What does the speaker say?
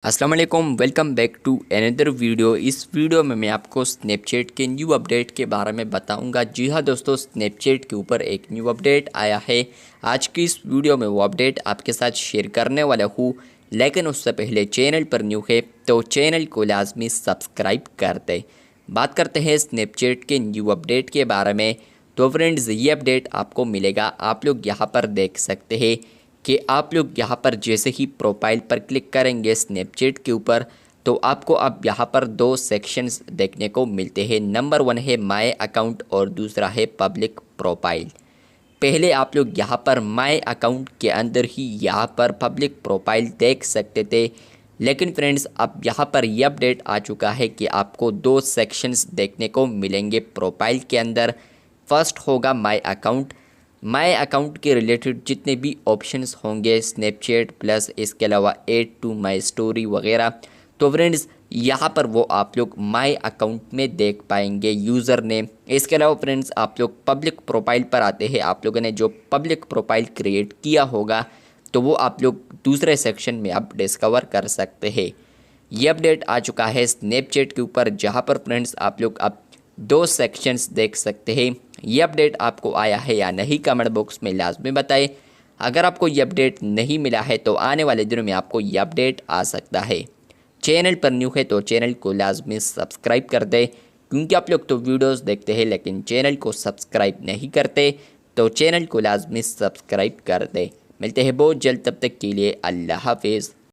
अस्सलाम वालेकुम, welcome back to another video. इस वीडियो में मैं आपको स्नैपचैट के न्यू अपडेट के बारे में बताऊंगा। जी हाँ दोस्तों, स्नैपचैट के ऊपर एक न्यू अपडेट आया है। आज की इस वीडियो में वो अपडेट आपके साथ शेयर करने वाला हूँ, लेकिन उससे पहले चैनल पर न्यू है तो चैनल को लाजमी सब्सक्राइब कर दें। बात करते हैं स्नैपचैट के न्यू अपडेट के बारे में। तो फ्रेंड्स, ये अपडेट आपको मिलेगा, आप लोग यहाँ पर देख सकते हैं कि आप लोग यहाँ पर जैसे ही प्रोफाइल पर क्लिक करेंगे स्नैपचैट के ऊपर, तो आपको अब यहाँ पर दो सेक्शंस देखने को मिलते हैं। नंबर 1 है माय अकाउंट और दूसरा है पब्लिक प्रोफाइल। पहले आप लोग यहाँ पर माय अकाउंट के अंदर ही यहाँ पर पब्लिक प्रोफाइल देख सकते थे, लेकिन फ्रेंड्स अब यहाँ पर यह अपडेट आ चुका है कि आपको दो सेक्शंस देखने को मिलेंगे प्रोफाइल के अंदर। फर्स्ट होगा माय अकाउंट के रिलेटेड जितने भी ऑप्शंस होंगे स्नैपचैट प्लस इसके अलावा ऐड टू माय स्टोरी वगैरह, तो फ्रेंड्स यहाँ पर वो आप लोग माय अकाउंट में देख पाएंगे यूज़र नेम। इसके अलावा फ्रेंड्स आप लोग पब्लिक प्रोफाइल पर आते हैं, आप लोगों ने जो पब्लिक प्रोफाइल क्रिएट किया होगा तो वो आप लोग दूसरे सेक्शन में अब डिस्कवर कर सकते हैं। ये अपडेट आ चुका है स्नैपचैट के ऊपर, जहाँ पर फ्रेंड्स आप लोग अब दो सेक्शंस देख सकते हैं। ये अपडेट आपको आया है या नहीं, कमेंट बॉक्स में लाजमी बताएं। अगर आपको ये अपडेट नहीं मिला है तो आने वाले दिनों में आपको ये अपडेट आ सकता है। चैनल पर न्यू है तो चैनल को लाजमी सब्सक्राइब कर दें, क्योंकि आप लोग तो वीडियोस देखते हैं लेकिन चैनल को सब्सक्राइब नहीं करते, तो चैनल को लाजमी सब्सक्राइब कर दें। मिलते हैं बहुत जल्द, तब तक के लिए अल्लाह हाफिज़।